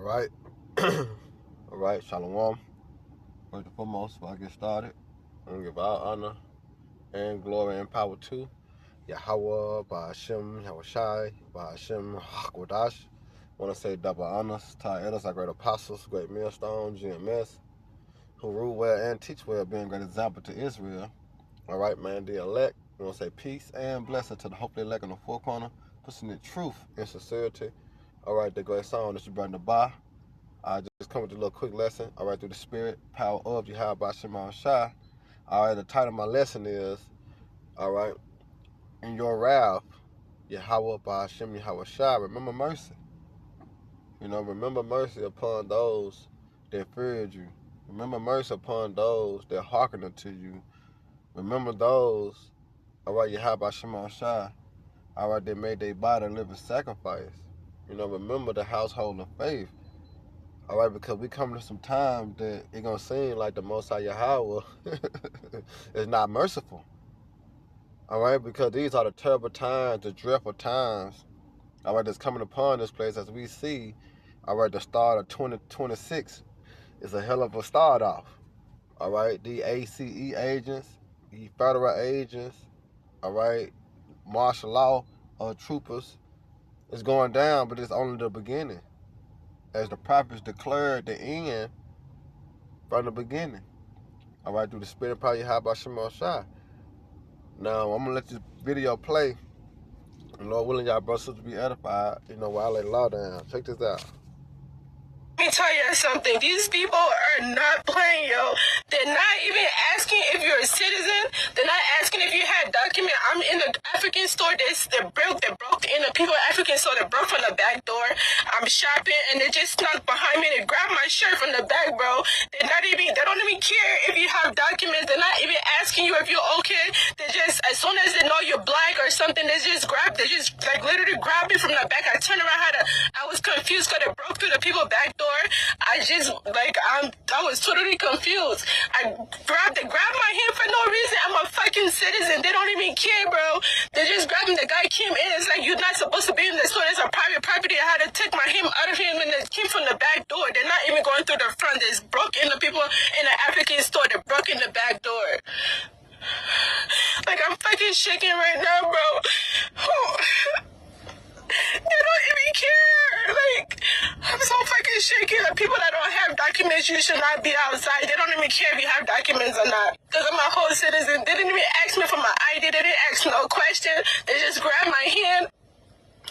All right. All right, shalom. First and foremost, before I get started, I'm going to give all honor and glory and power to yaHAWAH, by Hashem, Yahawashi, by Hashem, Hakwadash. I want to say double honors to our elders, our great apostles, great millstones, GMS, who rule well and teach well, being a great example to Israel. All right, man, the elect. I want to say peace and blessing to the hopefully elect in the four corner, pushing the truth and sincerity. All right, the great song that you brought in the bar. I just come with a little quick lesson. All right, through the spirit, power of yaHAWAH by Shema Shai. All right, the title of my lesson is, all right, in your wrath, yaHAWAH by Hashem Yahawashi, remember mercy. You know, remember mercy upon those that feared you. Remember mercy upon those that hearken unto you. Remember those, all right, yaHAWAH by Shema Shai, all right, they made their body a living sacrifice. You know, remember the household of faith. All right, because we come to some time that it's going to seem like the Most High yaHAWAH is not merciful. All right, because these are the terrible times, the dreadful times, all right, that's coming upon this place as we see, all right, the start of 2026 is a hell of a start off. All right, the ACE agents, the federal agents, all right, martial law troopers is going down, but it's only the beginning. As the prophets declared the end from the beginning. All right, through the spirit of power, yaHAWAH by Shema Shai. Now, I'm going to let this video play. And Lord willing, y'all brothers to be edified, you know, while I lay law down. Check this out. Let me tell you something. These people are not playing, yo. They're not even asking if you're a citizen. They're not asking if you had a document. I'm in the African store. They broke in the people African store. They broke from the back door. I'm shopping, and they just snuck behind me. They grabbed my shirt from the back, bro. They don't even care if you have documents. They're not even asking you if you're okay. They just, as soon as they know you're black or something, they just like literally grabbed me from the back. I turned around, I was confused because they broke through the people back door. I was totally confused. They grabbed my hand for no reason. I'm a fucking citizen. They don't even care, bro. They just grabbed me. The guy came in. It's like, you're not supposed to be in the store. It's a private property. I had to take my hand out of him, and they came from the back door. They're not even going through the front. They broke in the people in the African store. They broke in the back door. Like, I'm fucking shaking right now, bro. They don't even care. Like, I'm so fucking shaking. The people that don't have documents, you should not be outside. They don't even care if you have documents or not. Because I'm a whole citizen. They didn't even ask me for my ID. They didn't ask no question. They just grabbed my hand.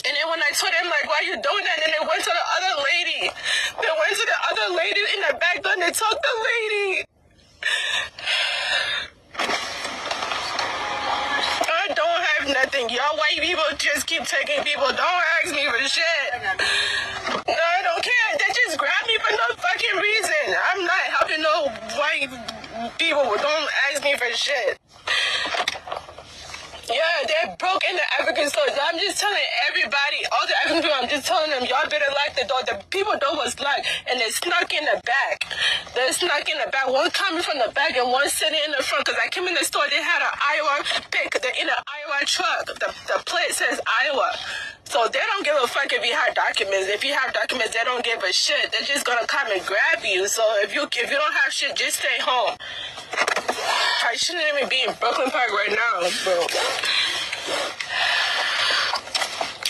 And then when I told them, like, why you doing that? And then they went to the other lady. They went to the other lady in the back door and they took the lady. I don't have nothing. Y'all white people just keep taking people. Don't ask me for shit. No, I don't care. They just grab me for no fucking reason. I'm not helping no white people. Don't ask me for shit. Yeah, they broke in the African stores. I'm just telling everybody, all the African people, I'm just telling them, y'all better lock the door. The people door was locked, and they snuck in the back. They snuck in the back. One coming from the back and one sitting in the front. Because I came in the store, they had an Iowa pick. They're in an Iowa truck. The plate says Iowa. So they don't give a fuck if you have documents. If you have documents, they don't give a shit. They're just gonna come and grab you. So if you don't have shit, just stay home. I shouldn't even be in Brooklyn Park right now, bro.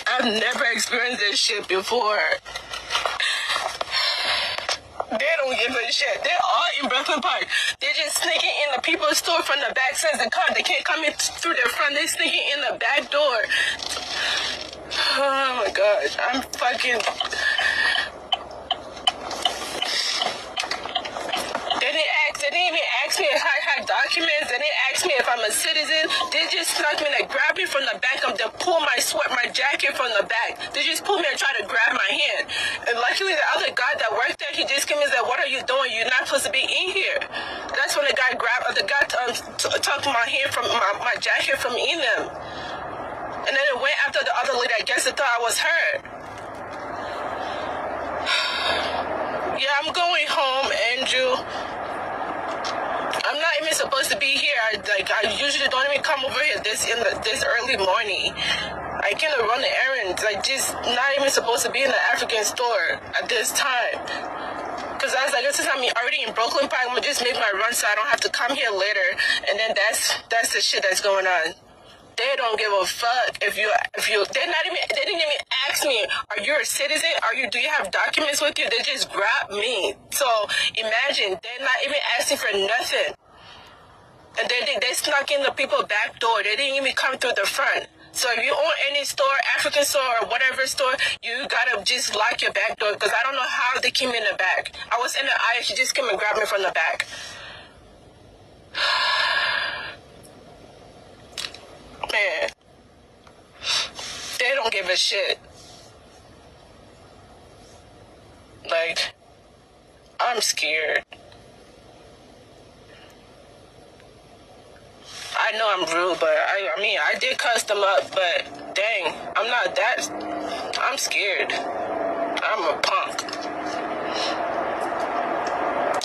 I've never experienced this shit before. They don't give a shit. They're all in Brooklyn Park. They're just sneaking in the people's store from the back. Says the car. They can't come in through the front. They're sneaking in the back door. Oh my gosh. I'm fucking... They didn't even ask me if I had documents. They didn't ask me if I'm a citizen. They just snuck me and grabbed me from the back of the pull my jacket from the back. They just pulled me and tried to grab my hand. And luckily the other guy that worked there, he just came and said, what are you doing? You're not supposed to be in here. That's when the guy took my hand from my jacket from in them. And then it went after the other lady. I guess they thought I was her. Yeah, I'm going home, Andrew. I'm not even supposed to be here. I usually don't even come over here this early morning. I cannot run the errands. I just not even supposed to be in the African store at this time. Because I was like, since I'm already in Brooklyn Park, I'm gonna just make my run so I don't have to come here later. And then that's the shit that's going on. They don't give a fuck if you they didn't even ask me, are you a citizen? Do you have documents with you? They just grabbed me. So imagine they're not even asking for nothing. And they snuck in the people back door. They didn't even come through the front. So if you own any store, African store or whatever store, you gotta just lock your back door, because I don't know how they came in the back. I was in the aisle, she just came and grabbed me from the back. Man, they don't give a shit. Like, I'm scared. I know I'm rude, but I mean, I did cuss them up, but dang, I'm scared. I'm a punk.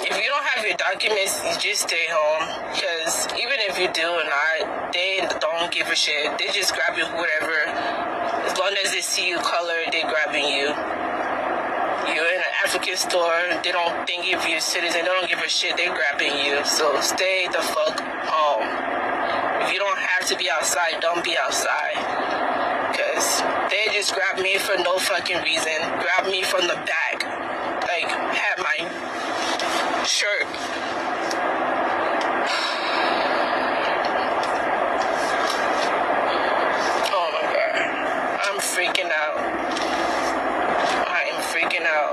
If you don't have your documents, you just stay home, because even if you do or not, they don't give a shit. They just grab you whatever. As long as they see you color, they grabbing you. You're in an African store, they don't think if you're a citizen, they don't give a shit, they grabbing you. So stay the fuck home. If you don't have to be outside, don't be outside. Because they just grabbed me for no fucking reason. Grabbed me from the back. Like, had my shirt. Oh my God. I'm freaking out. I am freaking out.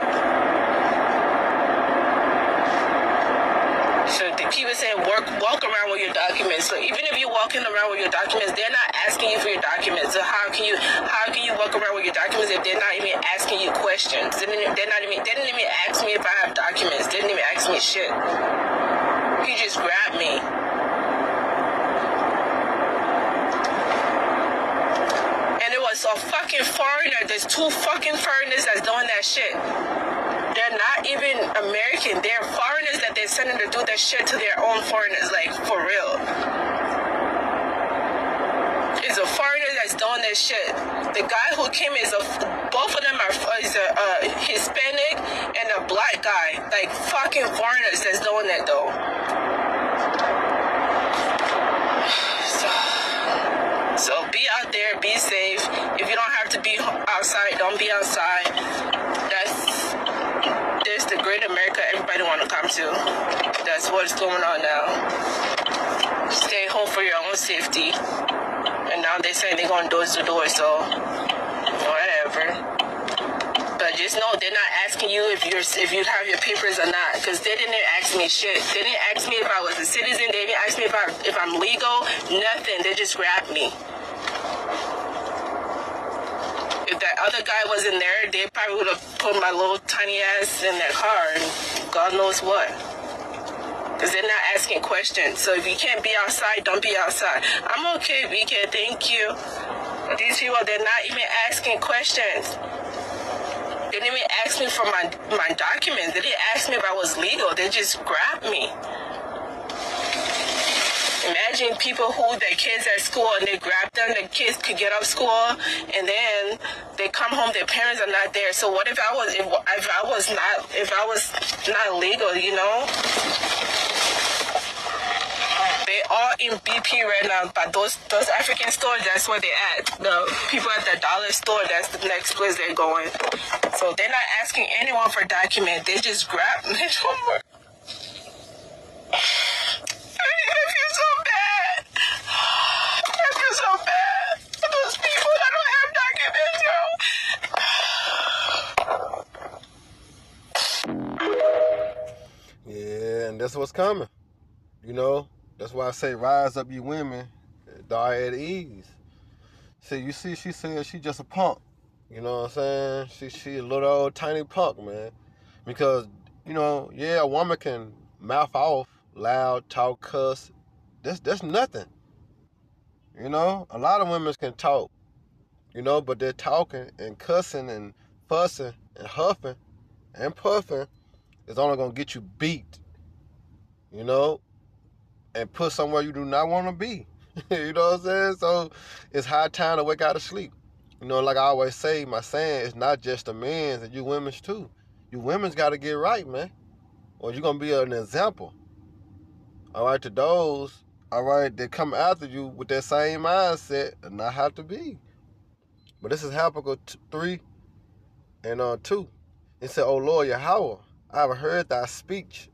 So the people saying walk around with your documents. So even if you're walking around with your documents, they're not asking you for your documents. So how can you walk around with your documents if they're not even asking you questions? They didn't even ask me if I have documents. They didn't even ask me shit. He just grabbed me. And it was a fucking foreigner. There's 2 fucking foreigners that's doing that shit. They're not even American. They're foreigners that they're sending to do that shit to their own foreigners, like, for real. It's a foreigner that's doing this shit. The guy who came both of them are a Hispanic and a black guy. Like, fucking foreigners that's doing that, though. So be out there, be safe. If you don't have to be outside, don't be outside. There's the great America everybody want to come to. That's what's going on now. Stay home for your own safety. And now they're saying they're going door to door, so whatever. But just know they're not asking you if you have your papers or not, because they didn't ask me shit. They didn't ask me if I was a citizen. They didn't ask me if I'm legal. Nothing. They just grabbed me. If that other guy wasn't there, they probably would have put my little tiny ass in their car and God knows what. Because they're not asking questions. So if you can't be outside, don't be outside. I'm okay, VK, thank you. These people, they're not even asking questions. They didn't even ask me for my documents. They didn't ask me if I was legal. They just grabbed me. Imagine people who their kids at school and they grab them, the kids could get off school and then they come home, their parents are not there. So what if I was not legal, you know? They all in BP right now, but those African stores, that's where they at. The people at the dollar store, that's the next place they're going. So they're not asking anyone for documents. They just grab them. I feel so bad. I feel so bad for those people that don't have documents, yo. Yeah, and that's what's coming. You know, that's why I say rise up, you women, die at ease. See, you see, she said she just a punk. You know what I'm saying? She a little old tiny punk, man. Because, you know, yeah, a woman can mouth off, loud, talk, cuss. That's nothing. You know, a lot of women can talk, you know, but they're talking and cussing and fussing and huffing and puffing is only going to get you beat, you know. and put somewhere you do not want to be. You know what I'm saying? So it's high time to wake out of sleep. You know, like I always say, my saying, it's not just the men's and you women's too. You women's got to get right, man, or you're going to be an example. All right, to those, all right, that come after you with that same mindset and not have to be. But this is Habakkuk 3 and 2. It said, O Lord Yahweh, I have heard thy speech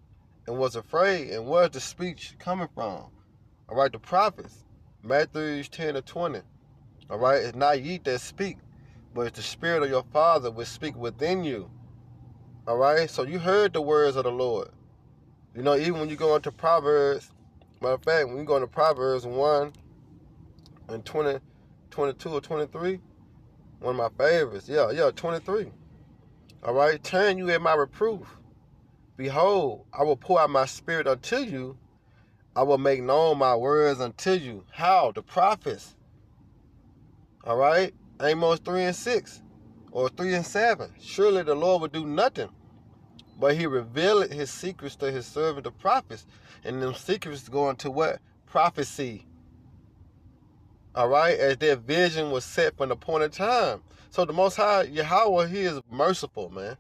and was afraid. And where's the speech coming from? All right, the prophets. Matthew 10-20. All right, it's not ye that speak, but it's the spirit of your Father which speak within you. All right, so you heard the words of the Lord. You know, even when you go into Proverbs, matter of fact, when you go into Proverbs 1 and 20, 22 or 23, one of my favorites. Yeah, 23. All right, turn you at my reproof. Behold, I will pour out my spirit unto you. I will make known my words unto you. How? The prophets. All right, Amos 3-6 or 3-7. Surely the Lord will do nothing, but he revealed his secrets to his servant the prophets. And them secrets go into what? Prophecy. All right, as their vision was set from the appointed time. So the Most High Yahweh, he is merciful, man.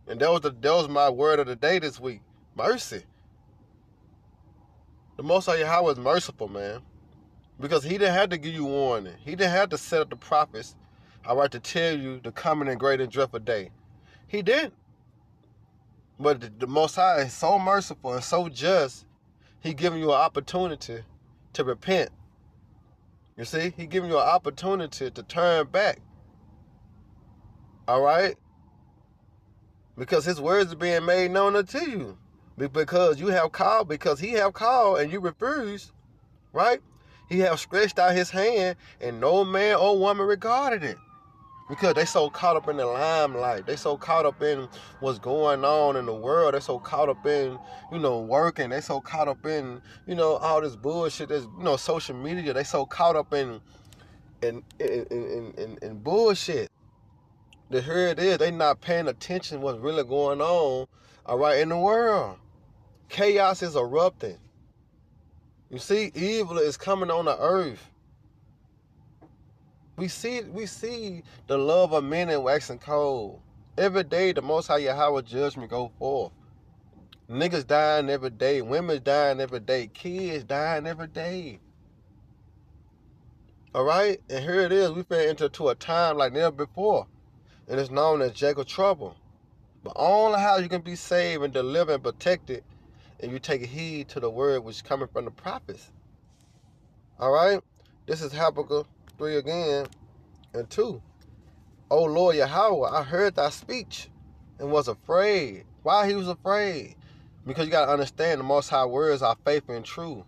And that was my word of the day this week. Mercy. The Most High Yahweh is merciful, man. Because he didn't have to give you warning. He didn't have to set up the prophets, all right, to tell you the coming and great and dreadful day. He didn't. But the Most High is so merciful and so just, he giving you an opportunity to repent. You see, he giving you an opportunity to turn back. All right? Because his words are being made known unto you. Because you have called, because he have called and you refused, right? He have stretched out his hand and no man or woman regarded it. Because they so caught up in the limelight. They so caught up in what's going on in the world. They so caught up in, working. They so caught up in, all this bullshit that's, social media. They so caught up in bullshit. The here it is, they not paying attention what's really going on, all right, in the world. Chaos is erupting. You see, evil is coming on the earth. We see the love of men in waxing cold. Every day, the Most High Yahweh judgment go forth. Niggas dying every day. Women dying every day. Kids dying every day. All right? And here it is. We finna enter to a time like never before. And it's known as Jacob trouble. But only how you can be saved and delivered and protected if you take heed to the word which is coming from the prophets. All right? This is Habakkuk 3 again and 2. O Lord Yahweh, I heard thy speech and was afraid. Why he was afraid? Because you got to understand the Most High words are faithful and true.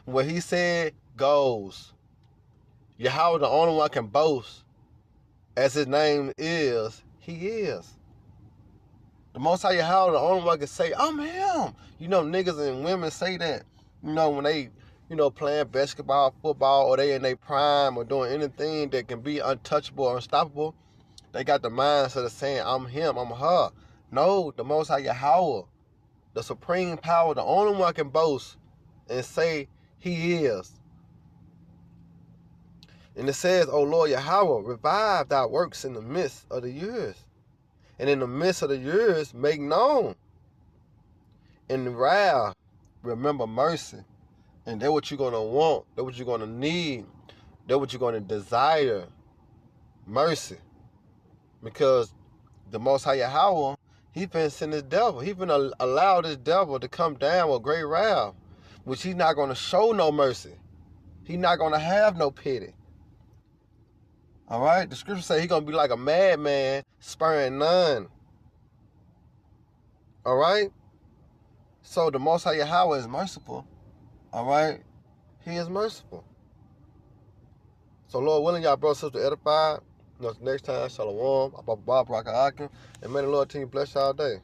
What he said goes. Yahweh the only one can boast. As his name is, he is. The Most High Yahweh the only one can say, I'm him. Niggas and women say that. When they playing basketball, football, or they in their prime or doing anything that can be untouchable or unstoppable, they got the mindset of saying, I'm him, I'm her. No, the Most High Yahweh, the supreme power, the only one can boast and say he is. And it says, O Lord Yahweh, revive thy works in the midst of the years. And in the midst of the years, make known. In the wrath, remember mercy. And that's what you're going to want. That's what you're going to need. That's what you're going to desire. Mercy. Because the Most High Yahweh, he finna send his devil. He finna allow this devil to come down with great wrath, which he's not going to show no mercy. He's not going to have no pity. All right? The scripture says he's going to be like a madman, sparing none. All right? So the Most High Yahweh is merciful. All right? He is merciful. So Lord willing, y'all brothers and sisters edified. Next time, Shalom, Bob, and may the Lord continue to bless y'all day.